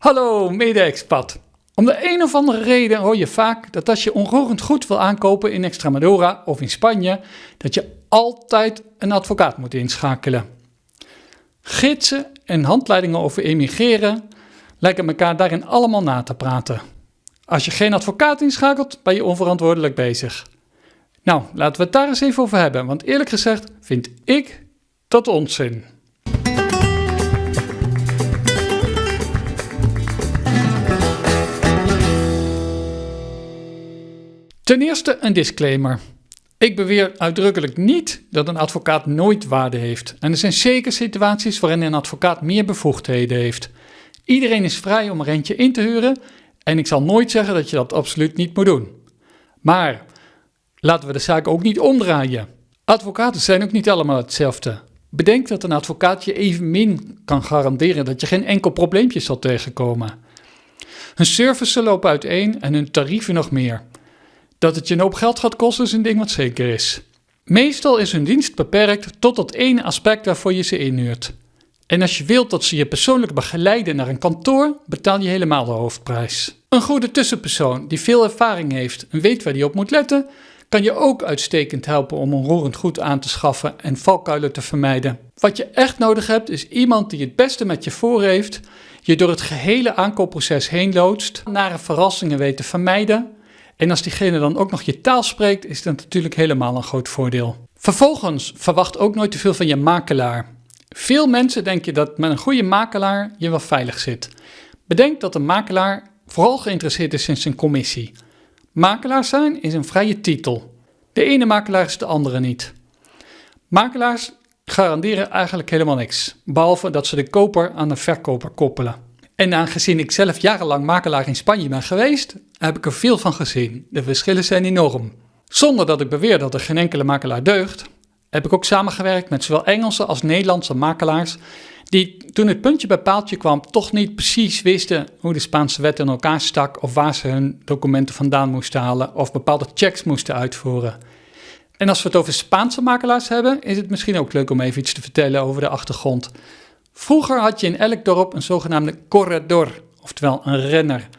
Hallo mede-expat. Om de een of andere reden hoor je vaak dat als je onroerend goed wil aankopen in Extremadura of in Spanje, dat je altijd een advocaat moet inschakelen. Gidsen en handleidingen over emigreren lijken elkaar daarin allemaal na te praten. Als je geen advocaat inschakelt, ben je onverantwoordelijk bezig. Nou, laten we het daar eens even over hebben, want eerlijk gezegd vind ik dat onzin. Ten eerste een disclaimer. Ik beweer uitdrukkelijk niet dat een advocaat nooit waarde heeft. En er zijn zeker situaties waarin een advocaat meer bevoegdheden heeft. Iedereen is vrij om er eentje in te huren en ik zal nooit zeggen dat je dat absoluut niet moet doen. Maar laten we de zaak ook niet omdraaien. Advocaten zijn ook niet allemaal hetzelfde. Bedenk dat een advocaat je evenmin kan garanderen dat je geen enkel probleempje zal tegenkomen. Hun services lopen uiteen en hun tarieven nog meer. Dat het je een hoop geld gaat kosten is een ding wat zeker is. Meestal is hun dienst beperkt tot dat ene aspect waarvoor je ze inhuurt. En als je wilt dat ze je persoonlijk begeleiden naar een kantoor, betaal je helemaal de hoofdprijs. Een goede tussenpersoon die veel ervaring heeft en weet waar die op moet letten, kan je ook uitstekend helpen om onroerend goed aan te schaffen en valkuilen te vermijden. Wat je echt nodig hebt is iemand die het beste met je voor heeft, je door het gehele aankoopproces heen loodst, nare verrassingen weet te vermijden. En als diegene dan ook nog je taal spreekt, is dat natuurlijk helemaal een groot voordeel. Vervolgens, verwacht ook nooit te veel van je makelaar. Veel mensen denken dat met een goede makelaar je wel veilig zit. Bedenk dat een makelaar vooral geïnteresseerd is in zijn commissie. Makelaar zijn is een vrije titel. De ene makelaar is de andere niet. Makelaars garanderen eigenlijk helemaal niks, behalve dat ze de koper aan de verkoper koppelen. En aangezien ik zelf jarenlang makelaar in Spanje ben geweest, heb ik er veel van gezien. De verschillen zijn enorm. Zonder dat ik beweer dat er geen enkele makelaar deugt, heb ik ook samengewerkt met zowel Engelse als Nederlandse makelaars die toen het puntje bij paaltje kwam toch niet precies wisten hoe de Spaanse wet in elkaar stak of waar ze hun documenten vandaan moesten halen of bepaalde checks moesten uitvoeren. En als we het over Spaanse makelaars hebben, is het misschien ook leuk om even iets te vertellen over de achtergrond. Vroeger had je in elk dorp een zogenaamde corredor, oftewel een renner.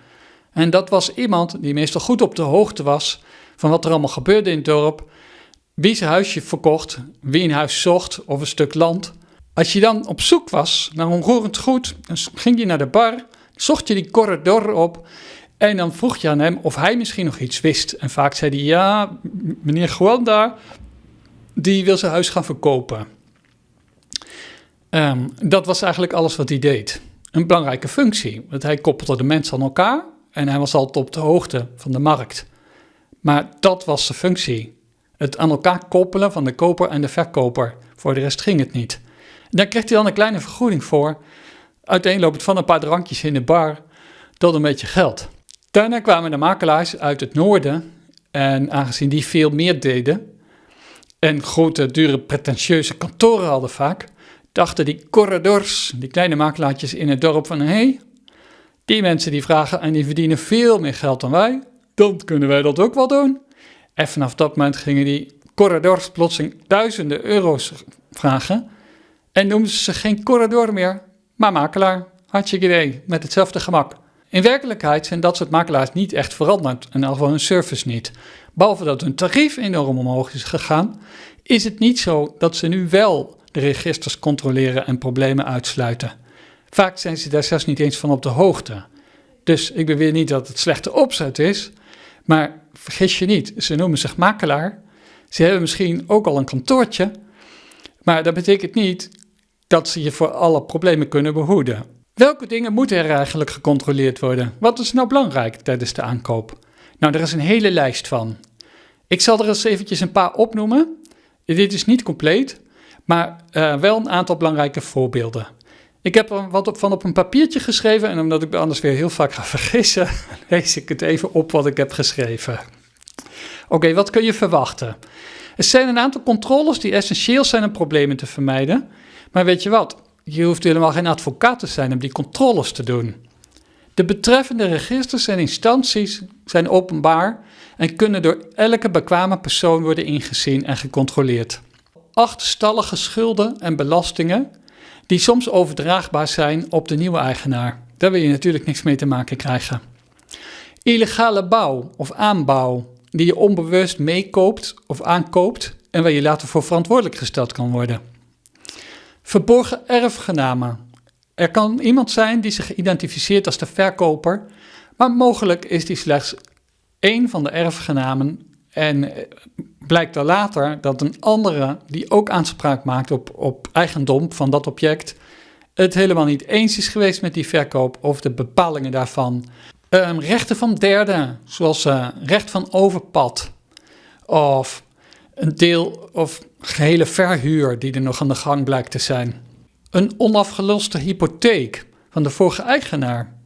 En dat was iemand die meestal goed op de hoogte was van wat er allemaal gebeurde in het dorp, wie zijn huisje verkocht, wie een huis zocht of een stuk land. Als je dan op zoek was naar onroerend goed, dan ging je naar de bar, zocht je die corredor op en dan vroeg je aan hem of hij misschien nog iets wist. En vaak zei hij, ja, meneer Juan daar, die wil zijn huis gaan verkopen. Dat was eigenlijk alles wat hij deed. Een belangrijke functie, want hij koppelde de mensen aan elkaar en hij was altijd op de hoogte van de markt. Maar dat was zijn functie. Het aan elkaar koppelen van de koper en de verkoper. Voor de rest ging het niet. Daar kreeg hij dan een kleine vergoeding voor. Uiteenlopend van een paar drankjes in de bar tot een beetje geld. Daarna kwamen de makelaars uit het noorden. En aangezien die veel meer deden en grote, dure, pretentieuze kantoren hadden vaak, dachten die corredors, die kleine makelaartjes in het dorp van, hey, die mensen die vragen en die verdienen veel meer geld dan wij, dan kunnen wij dat ook wel doen. En vanaf dat moment gingen die corredors plotseling duizenden euro's vragen en noemden ze geen corredor meer, maar makelaar. Hartstikke idee, met hetzelfde gemak. In werkelijkheid zijn dat soort makelaars niet echt veranderd en al hun service niet. Behalve dat hun tarief enorm omhoog is gegaan, is het niet zo dat ze nu wel de registers controleren en problemen uitsluiten. Vaak zijn ze daar zelfs niet eens van op de hoogte. Dus ik beweer niet dat het slechte opzet is, maar vergis je niet, ze noemen zich makelaar. Ze hebben misschien ook al een kantoortje, maar dat betekent niet dat ze je voor alle problemen kunnen behoeden. Welke dingen moeten er eigenlijk gecontroleerd worden? Wat is nou belangrijk tijdens de aankoop? Nou, er is een hele lijst van. Ik zal er eens eventjes een paar opnoemen. Dit is niet compleet, maar wel een aantal belangrijke voorbeelden. Ik heb er wat van op een papiertje geschreven en omdat ik anders weer heel vaak ga vergissen, lees ik het even op wat ik heb geschreven. Oké, wat kun je verwachten? Er zijn een aantal controles die essentieel zijn om problemen te vermijden. Maar weet je wat? Je hoeft helemaal geen advocaat te zijn om die controles te doen. De betreffende registers en instanties zijn openbaar en kunnen door elke bekwame persoon worden ingezien en gecontroleerd. Achterstallige schulden en belastingen die soms overdraagbaar zijn op de nieuwe eigenaar. Daar wil je natuurlijk niks mee te maken krijgen. Illegale bouw of aanbouw die je onbewust meekoopt of aankoopt en waar je later voor verantwoordelijk gesteld kan worden. Verborgen erfgenamen. Er kan iemand zijn die zich identificeert als de verkoper, maar mogelijk is die slechts één van de erfgenamen en blijkt er later dat een andere die ook aanspraak maakt op eigendom van dat object het helemaal niet eens is geweest met die verkoop of de bepalingen daarvan. Rechten van derden, zoals recht van overpad of een deel of gehele verhuur die er nog aan de gang blijkt te zijn. Een onafgeloste hypotheek van de vorige eigenaar.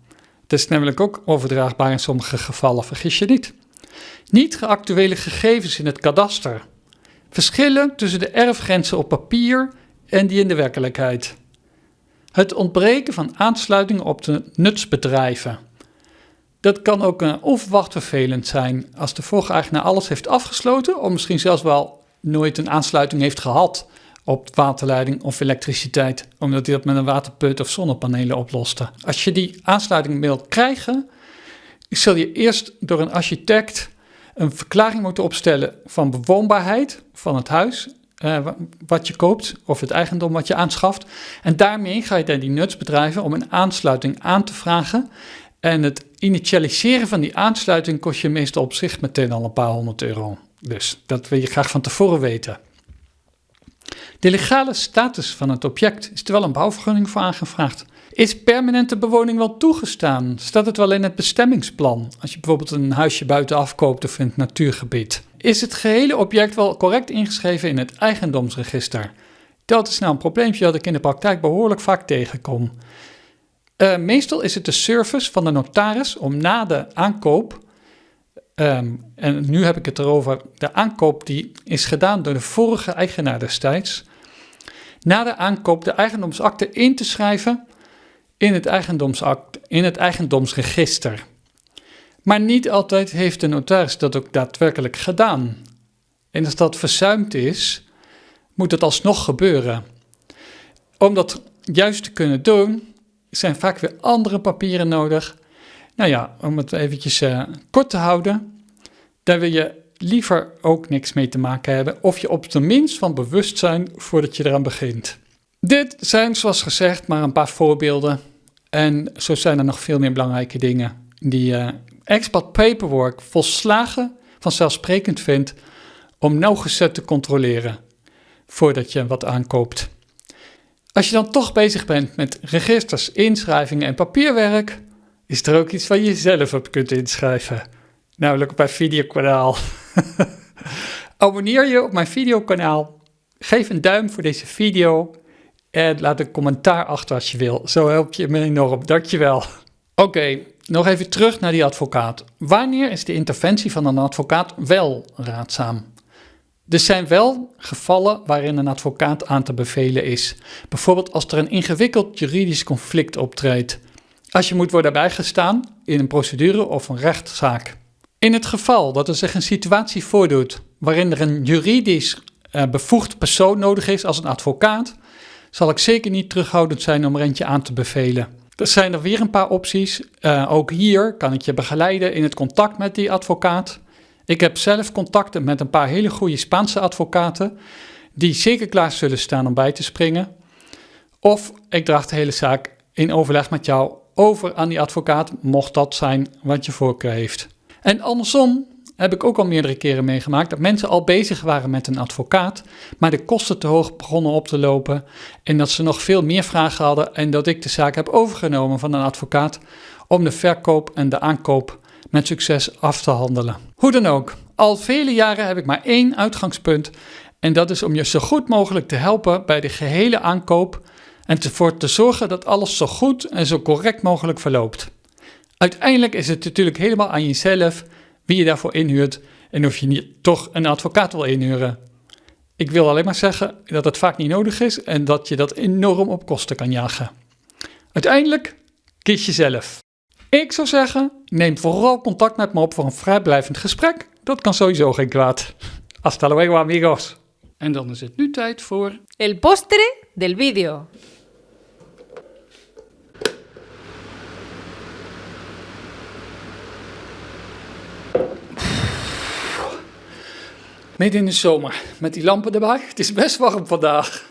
Dat is namelijk ook overdraagbaar in sommige gevallen, vergis je niet. Niet geactuele gegevens in het kadaster. Verschillen tussen de erfgrenzen op papier en die in de werkelijkheid. Het ontbreken van aansluiting op de nutsbedrijven. Dat kan ook onverwacht vervelend zijn als de vorige eigenaar alles heeft afgesloten of misschien zelfs wel nooit een aansluiting heeft gehad op waterleiding of elektriciteit, omdat hij dat met een waterput of zonnepanelen oploste. Als je die aansluiting wilt krijgen, zul je eerst door een architect een verklaring moeten opstellen van bewoonbaarheid van het huis wat je koopt of het eigendom wat je aanschaft. En daarmee ga je naar die nutsbedrijven om een aansluiting aan te vragen. En het initialiseren van die aansluiting kost je meestal op zich meteen al een paar €100. Dus dat wil je graag van tevoren weten. De legale status van het object is er wel een bouwvergunning voor aangevraagd. Is permanente bewoning wel toegestaan? Staat het wel in het bestemmingsplan? Als je bijvoorbeeld een huisje buitenaf koopt of in het natuurgebied. Is het gehele object wel correct ingeschreven in het eigendomsregister? Dat is nou een probleempje dat ik in de praktijk behoorlijk vaak tegenkom. Meestal is het de service van de notaris om na de aankoop, en nu heb ik het erover, de aankoop die is gedaan door de vorige eigenaar destijds, na de aankoop de eigendomsakte in te schrijven in het eigendomsregister. Maar niet altijd heeft de notaris dat ook daadwerkelijk gedaan. En als dat verzuimd is, moet het alsnog gebeuren. Om dat juist te kunnen doen, zijn vaak weer andere papieren nodig. Nou ja, om het eventjes kort te houden, daar wil je liever ook niks mee te maken hebben, of je op zijn minst van bewust zijn voordat je eraan begint. Dit zijn, zoals gezegd, maar een paar voorbeelden. En zo zijn er nog veel meer belangrijke dingen die expat paperwork volslagen vanzelfsprekend vindt om nauwgezet te controleren voordat je wat aankoopt. Als je dan toch bezig bent met registers, inschrijvingen en papierwerk, is er ook iets waar je zelf op kunt inschrijven. Namelijk op mijn videokanaal. Abonneer je op mijn videokanaal. Geef een duim voor deze video. En laat een commentaar achter als je wil. Zo help je me enorm. Dankjewel. Oké, nog even terug naar die advocaat. Wanneer is de interventie van een advocaat wel raadzaam? Er zijn wel gevallen waarin een advocaat aan te bevelen is. Bijvoorbeeld als er een ingewikkeld juridisch conflict optreedt. Als je moet worden bijgestaan in een procedure of een rechtszaak. In het geval dat er zich een situatie voordoet waarin er een juridisch bevoegd persoon nodig is als een advocaat, zal ik zeker niet terughoudend zijn om er eentje aan te bevelen. Er zijn er weer een paar opties. Ook hier kan ik je begeleiden in het contact met die advocaat. Ik heb zelf contacten met een paar hele goede Spaanse advocaten die zeker klaar zullen staan om bij te springen. Of ik draag de hele zaak in overleg met jou over aan die advocaat, mocht dat zijn wat je voorkeur heeft. En andersom heb ik ook al meerdere keren meegemaakt dat mensen al bezig waren met een advocaat, maar de kosten te hoog begonnen op te lopen en dat ze nog veel meer vragen hadden en dat ik de zaak heb overgenomen van een advocaat om de verkoop en de aankoop met succes af te handelen. Hoe dan ook, al vele jaren heb ik maar één uitgangspunt en dat is om je zo goed mogelijk te helpen bij de gehele aankoop en ervoor te zorgen dat alles zo goed en zo correct mogelijk verloopt. Uiteindelijk is het natuurlijk helemaal aan jezelf wie je daarvoor inhuurt en of je niet toch een advocaat wil inhuren. Ik wil alleen maar zeggen dat het vaak niet nodig is en dat je dat enorm op kosten kan jagen. Uiteindelijk kies je zelf. Ik zou zeggen, neem vooral contact met me op voor een vrijblijvend gesprek. Dat kan sowieso geen kwaad. Hasta luego, amigos. En dan is het nu tijd voor El postre del vídeo. Midden in de zomer, met die lampen erbij. Het is best warm vandaag.